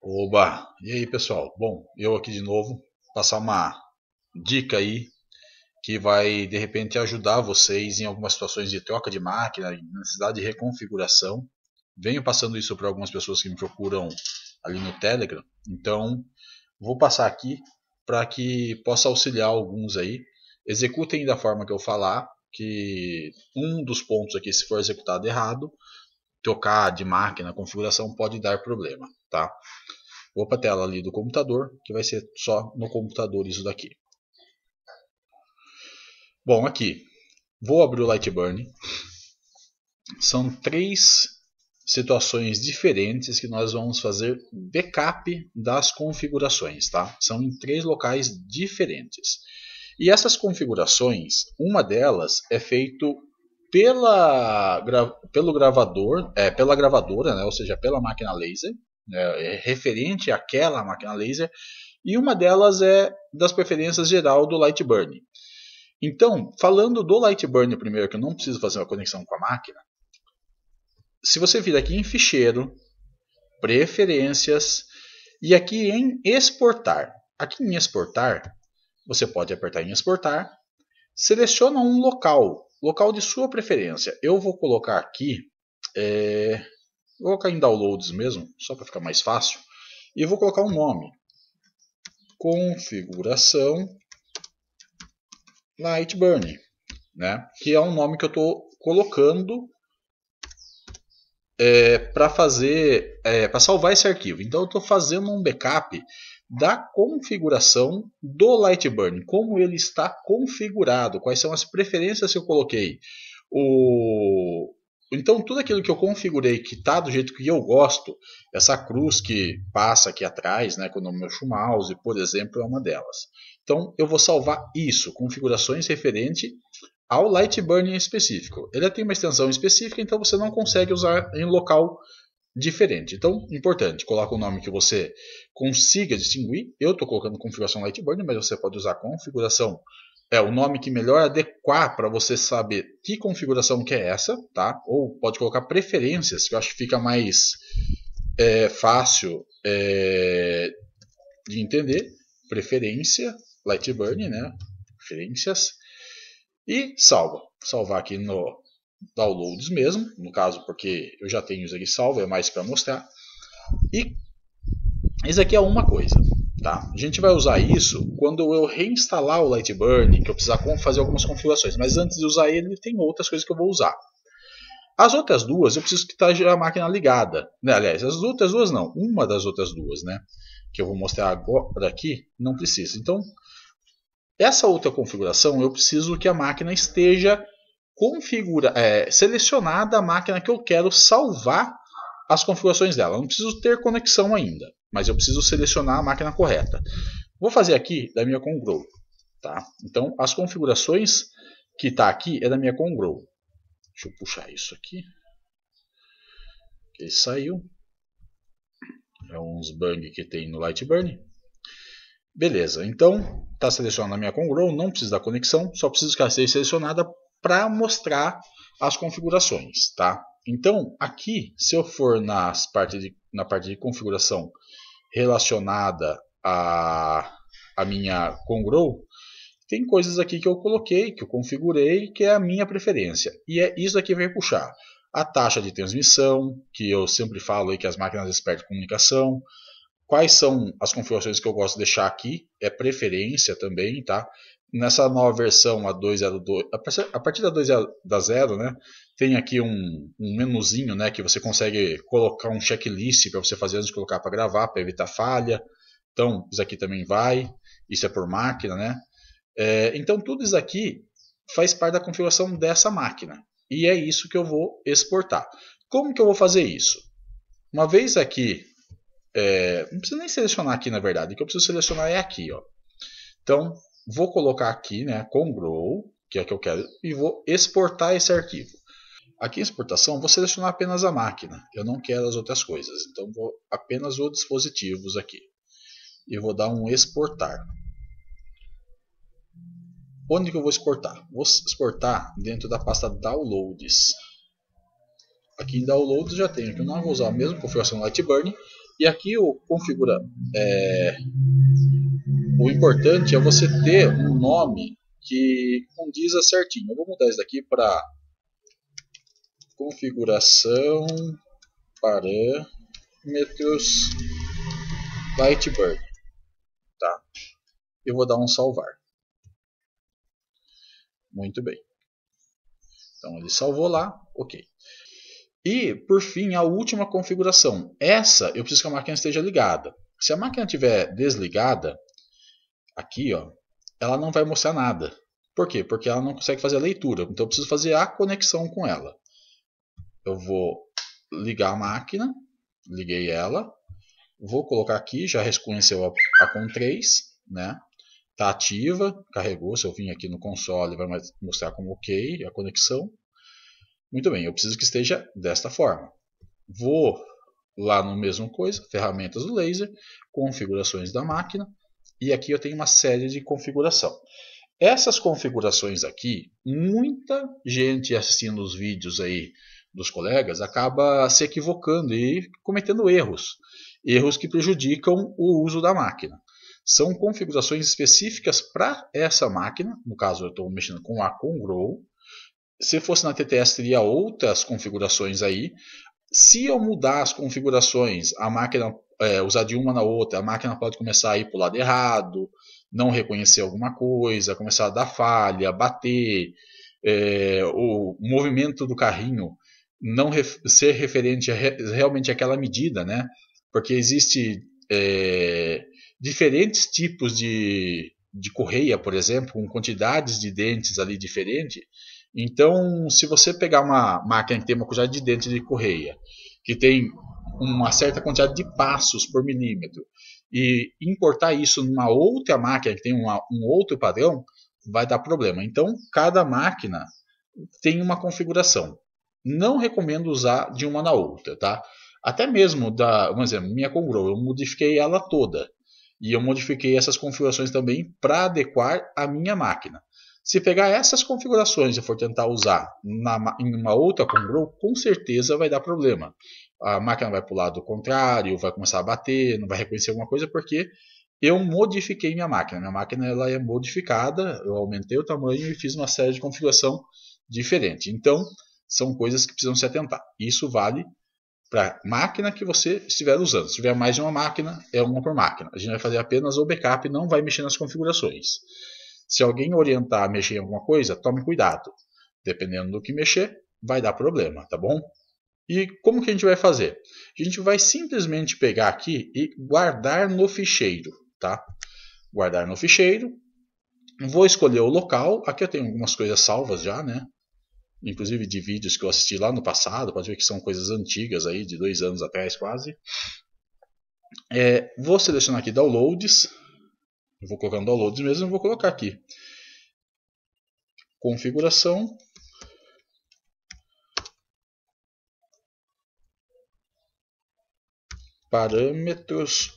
Oba! E aí, pessoal? Bom, eu aqui de novo passar uma dica aí que vai de repente ajudar vocês em algumas situações de troca de máquina, necessidade de reconfiguração. Venho passando isso para algumas pessoas que me procuram ali no Telegram, então vou passar aqui para que possa auxiliar alguns aí. Executem da forma que eu falar, que um dos pontos aqui, se for executado errado, trocar de máquina, configuração pode dar problema, tá? Vou para a tela ali do computador, que vai ser só no computador isso daqui. Bom, aqui, vou abrir o Lightburn. São três situações diferentes que nós vamos fazer backup das configurações, tá? São em três locais diferentes. E essas configurações, uma delas é feito pelo gravador, pela gravadora, né? Ou seja, pela máquina laser, é referente àquela máquina laser, e uma delas é das preferências geral do Lightburn. Então, falando do Lightburn primeiro, que eu não preciso fazer uma conexão com a máquina, se você vir aqui em ficheiro, preferências, e aqui em exportar. Aqui em exportar, você pode apertar em exportar, seleciona um local de sua preferência. Eu vou colocar aqui, vou colocar em downloads mesmo, só para ficar mais fácil, e eu vou colocar um nome, configuração Lightburn, né? Que é um nome que eu estou colocando para salvar esse arquivo. Então eu estou fazendo um backup da configuração do Lightburn, como ele está configurado, quais são as preferências que eu coloquei. Então tudo aquilo que eu configurei que está do jeito que eu gosto, essa cruz que passa aqui atrás, né, quando eu mexo o mouse, por exemplo, é uma delas. Então eu vou salvar isso, configurações referente ao Lightburn em específico. Ele tem uma extensão específica, então você não consegue usar em local diferente. Então, importante, coloca o nome que você consiga distinguir. Eu estou colocando configuração Lightburn, mas você pode usar configuração. É o nome que melhor adequar para você saber que configuração que é essa, tá? Ou pode colocar preferências, que eu acho que fica mais fácil de entender. Preferência, Lightburn, né? Preferências. E salva. Salvar aqui no downloads mesmo, no caso porque eu já tenho isso aqui salvo, é mais para mostrar. E isso aqui é uma coisa, tá? A gente vai usar isso quando eu reinstalar o Lightburn, que eu precisar fazer algumas configurações, mas antes de usar ele, tem outras coisas que eu vou usar. As outras duas, eu preciso que esteja a máquina ligada. Né? Aliás, as outras duas não, uma das outras duas, né? Que eu vou mostrar agora aqui, não precisa. Então, essa outra configuração, eu preciso que a máquina esteja selecionada a máquina que eu quero salvar as configurações dela. Eu não preciso ter conexão ainda, mas eu preciso selecionar a máquina correta. Vou fazer aqui da minha Congrow. Tá? Então, as configurações que está aqui é da minha Congrow. Deixa eu puxar isso aqui. Ele saiu. É uns bugs que tem no Lightburn. Beleza, então está selecionada a minha Congrow, não precisa da conexão, só preciso que ela seja selecionada para mostrar as configurações, tá? Então aqui, se eu for na parte de configuração relacionada à minha Congrow, tem coisas aqui que eu coloquei, que eu configurei, que é a minha preferência. E é isso aqui que vai puxar a taxa de transmissão, que eu sempre falo aí que as máquinas espertas de comunicação. Quais são as configurações que eu gosto de deixar aqui? É preferência também, tá? Nessa nova versão, a 2.02, a partir da 2.0, né? Tem aqui um menuzinho, né? Que você consegue colocar um checklist para você fazer antes de colocar para gravar, para evitar falha. Então, isso aqui também vai. Isso é por máquina, né? Então, tudo isso aqui faz parte da configuração dessa máquina. E é isso que eu vou exportar. Como que eu vou fazer isso? Uma vez aqui... não precisa nem selecionar aqui, na verdade. O que eu preciso selecionar é aqui, ó. Então, vou colocar aqui, né, Congrow, que é o que eu quero, e vou exportar esse arquivo. Aqui em exportação, vou selecionar apenas a máquina. Eu não quero as outras coisas. Então, vou apenas os dispositivos aqui. E vou dar um exportar. Onde que eu vou exportar? Vou exportar dentro da pasta Downloads. Aqui em Downloads já tenho. Aqui eu não vou usar a mesma configuração Lightburn, E aqui o configura. O importante é você ter um nome que condiza certinho. Eu vou mudar isso daqui para configuração parâmetros Lightburn. Tá? Eu vou dar um salvar. Muito bem. Então ele salvou lá, ok. E por fim a última configuração. Essa eu preciso que a máquina esteja ligada. Se a máquina estiver desligada, aqui ó, ela não vai mostrar nada. Por quê? Porque ela não consegue fazer a leitura. Então eu preciso fazer a conexão com ela. Eu vou ligar a máquina, liguei ela, vou colocar aqui, já reconheceu a COM3, né? Está ativa, carregou. Se eu vim aqui no console, vai mostrar como ok a conexão. Muito bem, eu preciso que esteja desta forma. Vou lá no mesmo coisa, ferramentas do laser, configurações da máquina, e aqui eu tenho uma série de configuração. Essas configurações aqui, muita gente assistindo os vídeos aí dos colegas acaba se equivocando e cometendo erros. Erros que prejudicam o uso da máquina. São configurações específicas para essa máquina. No caso, eu estou mexendo com a Congrow. Se fosse na TTS, teria outras configurações aí. Se eu mudar as configurações, a máquina usar de uma na outra, a máquina pode começar a ir para o lado errado, não reconhecer alguma coisa, começar a dar falha, bater, o movimento do carrinho não ser referente a realmente àquela medida, né? Porque existe diferentes tipos de correia, por exemplo, com quantidades de dentes ali diferentes. Então, se você pegar uma máquina que tem uma quantidade de dentes de correia, que tem uma certa quantidade de passos por milímetro, e importar isso numa outra máquina que tem um outro padrão, vai dar problema. Então, cada máquina tem uma configuração. Não recomendo usar de uma na outra, tá? Até mesmo vamos dizer, minha Congrow, eu modifiquei ela toda. E eu modifiquei essas configurações também para adequar a minha máquina. Se pegar essas configurações e for tentar usar em uma outra Congrow, com certeza vai dar problema. A máquina vai para o lado contrário, vai começar a bater, não vai reconhecer alguma coisa, porque eu modifiquei minha máquina. Minha máquina ela é modificada, eu aumentei o tamanho e fiz uma série de configuração diferente. Então, são coisas que precisam se atentar. Isso vale para a máquina que você estiver usando. Se tiver mais de uma máquina, é uma por máquina. A gente vai fazer apenas o backup e não vai mexer nas configurações. Se alguém orientar a mexer em alguma coisa, tome cuidado. Dependendo do que mexer, vai dar problema, tá bom? E como que a gente vai fazer? A gente vai simplesmente pegar aqui e guardar no ficheiro, tá? Guardar no ficheiro. Vou escolher o local. Aqui eu tenho algumas coisas salvas já, né? Inclusive de vídeos que eu assisti lá no passado. Pode ver que são coisas antigas aí, de 2 anos atrás quase. Vou selecionar aqui Downloads. Eu vou colocar no Downloads mesmo, vou colocar aqui configuração, parâmetros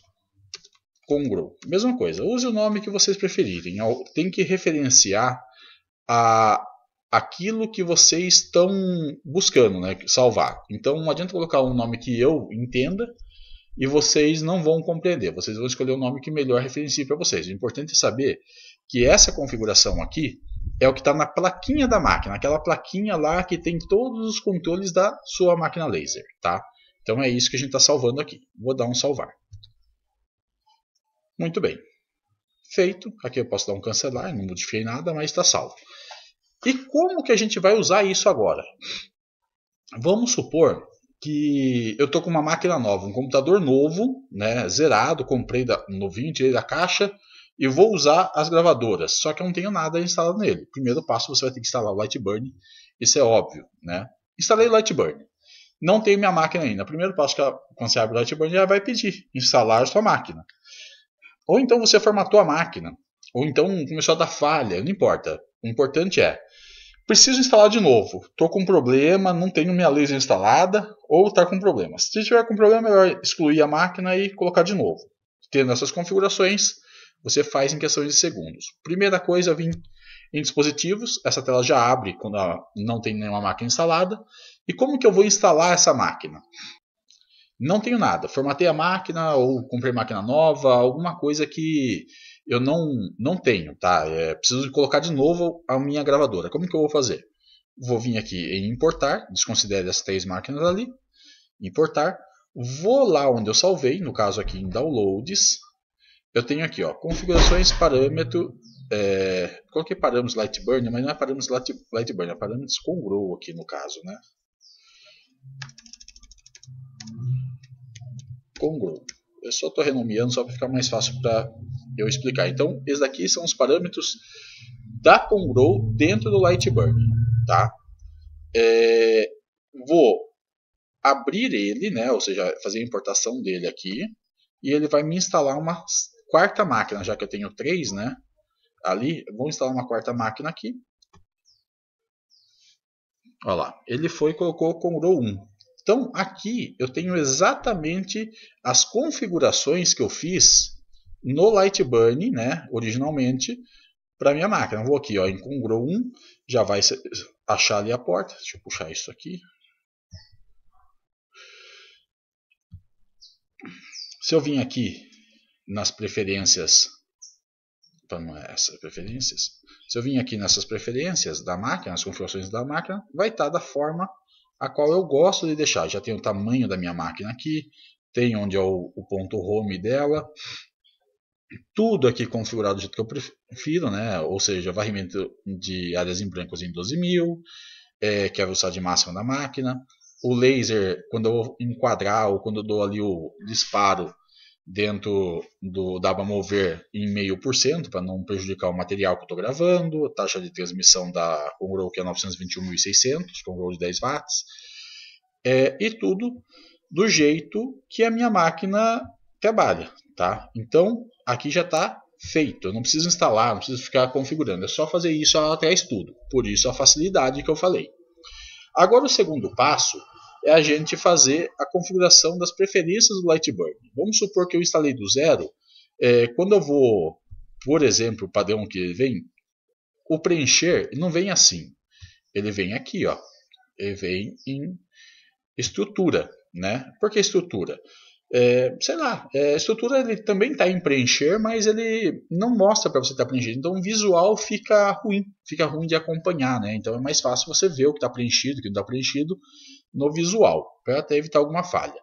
Congrow. Mesma coisa, use o nome que vocês preferirem. Tem que referenciar aquilo que vocês estão buscando, né, salvar. Então não adianta colocar um nome que eu entenda e vocês não vão compreender. Vocês vão escolher o nome que melhor referencie para vocês. O importante é saber que essa configuração aqui é o que está na plaquinha da máquina. Aquela plaquinha lá que tem todos os controles da sua máquina laser. Tá? Então é isso que a gente está salvando aqui. Vou dar um salvar. Muito bem. Feito. Aqui eu posso dar um cancelar. Não modifiquei nada, mas está salvo. E como que a gente vai usar isso agora? Vamos supor que eu estou com uma máquina nova, um computador novo, né, zerado, comprei novinho, tirei da caixa e vou usar as gravadoras, só que eu não tenho nada instalado nele. Primeiro passo, você vai ter que instalar o Lightburn, isso é óbvio, né? Instalei o Lightburn, não tenho minha máquina ainda. Primeiro passo, quando você abre o Lightburn, já vai pedir instalar a sua máquina. Ou então você formatou a máquina, ou então começou a dar falha, não importa. O importante é, preciso instalar de novo. Estou com problema, não tenho minha laser instalada ou está com problema. Se tiver com problema, é melhor excluir a máquina e colocar de novo. Tendo essas configurações, você faz em questão de segundos. Primeira coisa, vir em dispositivos. Essa tela já abre quando não tem nenhuma máquina instalada. E como que eu vou instalar essa máquina? não tenho nada. Formatei a máquina ou comprei máquina nova, alguma coisa que eu não tenho, tá? Preciso colocar de novo a minha gravadora. Como que eu vou fazer? Vou vir aqui em importar, desconsidere as 3 máquinas ali, importar. Vou lá onde eu salvei, no caso aqui em downloads. Eu tenho aqui, ó, configurações, parâmetro. Coloquei parâmetros Lightburn, mas não é parâmetros Lightburn, é parâmetros Congrow aqui no caso, né? Congrow. Eu só estou renomeando só para ficar mais fácil para eu explicar. Então, esses daqui são os parâmetros da Congrow dentro do Lightburn, tá? Vou abrir ele, né? Ou seja, fazer a importação dele aqui, e ele vai me instalar uma 4ª máquina, já que eu tenho 3, né? Ali, vou instalar uma 4ª máquina aqui. Olha lá, ele foi e colocou o Congrow 1. Então aqui eu tenho exatamente as configurações que eu fiz no Lightburn, né, originalmente, para minha máquina. Vou aqui, ó, em Congrow 1, já vai achar ali a porta. Deixa eu puxar isso aqui. Se eu vim aqui nas preferências, não é essa, preferências. Se eu vim aqui nessas preferências da máquina, as configurações da máquina, vai estar da forma a qual eu gosto de deixar. Já tem o tamanho da minha máquina aqui, tem onde é o ponto home dela, tudo aqui configurado do jeito que eu prefiro, né? Ou seja, varrimento de áreas em brancos em 12.000, que é a velocidade máxima da máquina. O laser, quando eu vou enquadrar ou quando eu dou ali o disparo dentro do dá para mover em 0,5% para não prejudicar o material que eu estou gravando. A taxa de transmissão da Congrow que é 921.600, Congrow de 10 watts. E tudo do jeito que a minha máquina trabalha, tá? Então aqui já está feito, eu não preciso instalar, não preciso ficar configurando, é só fazer isso, ela traz tudo. Por isso a facilidade que eu falei. Agora o segundo passo é a gente fazer a configuração das preferências do Lightburn. Vamos supor que eu instalei do zero. Quando eu vou, por exemplo, o padrão que ele vem, o preencher não vem assim. Ele vem aqui, ó. Ele vem em estrutura, né? Por que estrutura? Sei lá, estrutura ele também está em preencher, mas ele não mostra para você estar preenchendo. Então o visual fica ruim de acompanhar, né? Então é mais fácil você ver o que está preenchido, o que não está preenchido no visual, para até evitar alguma falha.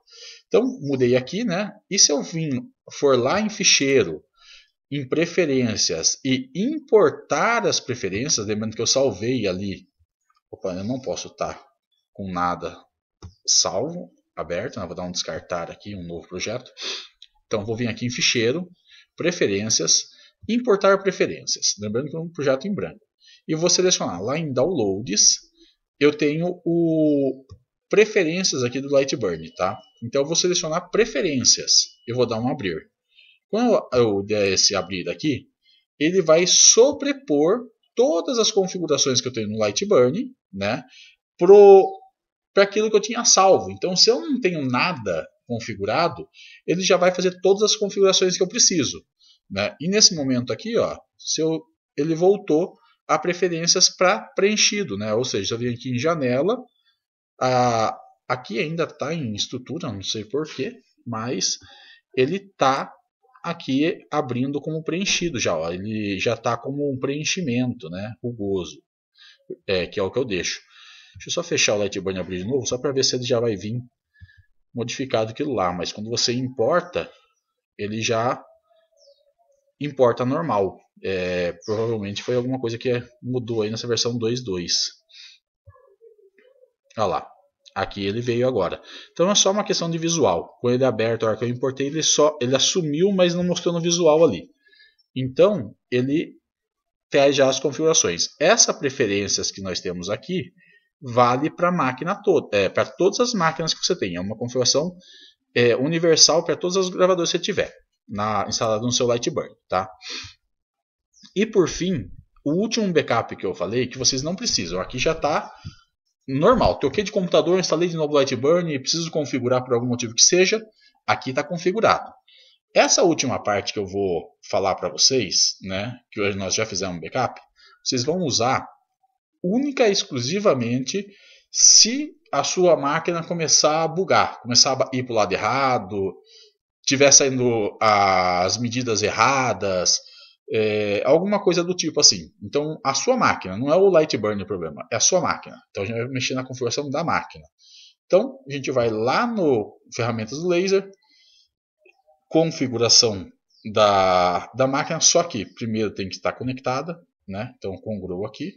Então mudei aqui, né? E se eu for lá em ficheiro, em preferências e importar as preferências, lembrando que eu salvei ali. Opa, eu não posso estar com nada salvo, aberto, né? Vou dar um descartar aqui, um novo projeto. Então vou vir aqui em ficheiro, preferências, importar preferências, lembrando que é um projeto em branco. E vou selecionar lá em downloads, eu tenho o preferências aqui do Lightburn, tá? Então eu vou selecionar preferências, eu vou dar um abrir. Quando eu der esse abrir aqui, ele vai sobrepor todas as configurações que eu tenho no Lightburn, né, para aquilo que eu tinha salvo. Então, se eu não tenho nada configurado, ele já vai fazer todas as configurações que eu preciso, né? E nesse momento aqui, ó, ele voltou a preferências para preenchido, né? Ou seja, eu vim aqui em janela, aqui ainda está em estrutura, não sei porquê, mas ele está aqui abrindo como preenchido já, ó. Ele já está como um preenchimento, né? Rugoso, que é o que eu deixo. Deixa eu só fechar o Lightburn e abrir de novo, só para ver se ele já vai vir modificado aquilo lá. Mas quando você importa, ele já importa normal. Provavelmente foi alguma coisa que mudou aí nessa versão 2.2. Olha lá, aqui ele veio agora. Então é só uma questão de visual. Com ele aberto, a hora que eu importei, ele assumiu, mas não mostrou no visual ali. Então ele traz já as configurações. Essas preferências que nós temos aqui vale para a máquina toda, para todas as máquinas que você tem. É uma configuração universal para todas as gravadoras que você tiver instalado no seu Lightburn, tá? E por fim, o último backup que eu falei, que vocês não precisam. Aqui já está normal. Troquei de computador, instalei de novo o Lightburn e preciso configurar por algum motivo que seja. Aqui está configurado. Essa última parte que eu vou falar para vocês, né, que nós já fizemos backup, vocês vão usar única e exclusivamente se a sua máquina começar a bugar, começar a ir para o lado errado, estiver saindo as medidas erradas, alguma coisa do tipo assim. Então, a sua máquina, não é o Lightburn o problema, é a sua máquina. Então, a gente vai mexer na configuração da máquina. Então, a gente vai lá no ferramentas do laser, configuração da máquina, só que primeiro tem que estar conectada, né? Então, congruo aqui.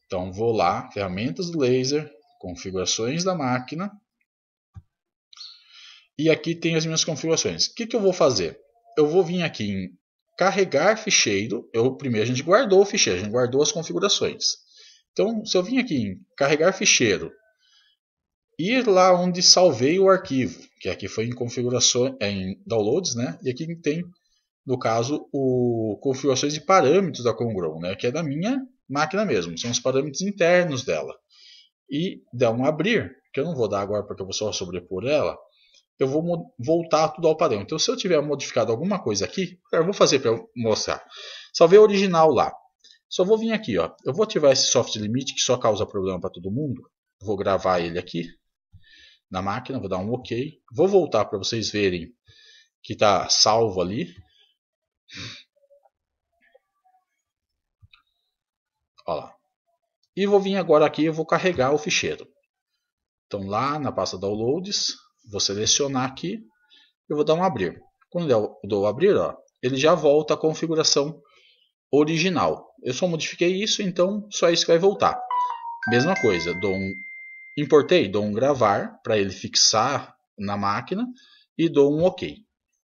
Então, vou lá, ferramentas do laser, configurações da máquina. E aqui tem as minhas configurações. O que eu vou fazer? Eu vou vir aqui em carregar ficheiro. Primeiro a gente guardou o ficheiro, a gente guardou as configurações. Então, se eu vim aqui em carregar ficheiro, ir lá onde salvei o arquivo, que aqui foi em configurações, em downloads, né? E aqui tem, no caso, configurações de parâmetros da Congruo, né? Que é da minha máquina mesmo, são os parâmetros internos dela. E der um abrir, que eu não vou dar agora porque eu vou só sobrepor ela, eu vou voltar tudo ao padrão. Então, se eu tiver modificado alguma coisa aqui, eu vou fazer para mostrar. Salvei o original lá. Só vou vir aqui, ó. Eu vou ativar esse soft limit que só causa problema para todo mundo. Vou gravar ele aqui na máquina, vou dar um OK. Vou voltar para vocês verem que está salvo ali. Olha lá. E vou vir agora aqui e vou carregar o ficheiro. Então, lá na pasta Downloads, vou selecionar aqui e vou dar um abrir. Quando eu dou abrir, ó, ele já volta à configuração original. Eu só modifiquei isso, então só isso que vai voltar. Mesma coisa, importei, dou um gravar para ele fixar na máquina e dou um OK.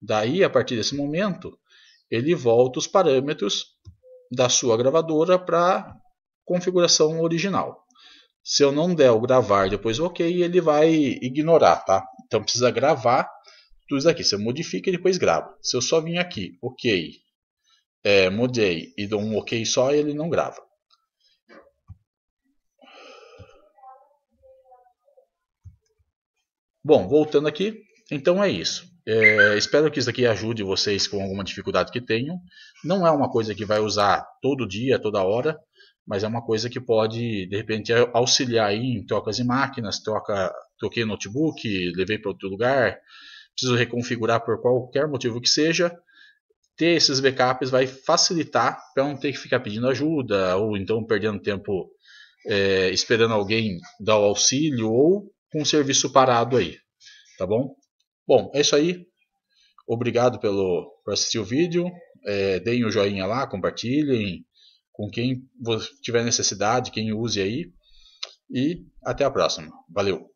Daí, a partir desse momento, ele volta os parâmetros da sua gravadora para configuração original. Se eu não der o gravar depois o OK, ele vai ignorar, tá? Então precisa gravar tudo isso aqui. Você modifica e depois grava. Se eu só vir aqui, OK, mudei e dou um OK só, ele não grava. Bom, voltando aqui, então é isso. Espero que isso aqui ajude vocês com alguma dificuldade que tenham. Não é uma coisa que vai usar todo dia, toda hora, mas é uma coisa que pode, de repente, auxiliar aí em trocas de máquinas, troquei notebook, levei para outro lugar, preciso reconfigurar por qualquer motivo que seja. Ter esses backups vai facilitar para não ter que ficar pedindo ajuda, ou então perdendo tempo esperando alguém dar o auxílio, ou com o serviço parado aí, tá bom? Bom, é isso aí. Obrigado por assistir o vídeo. Deem o joinha lá, compartilhem com quem tiver necessidade, quem use aí. E até a próxima. Valeu!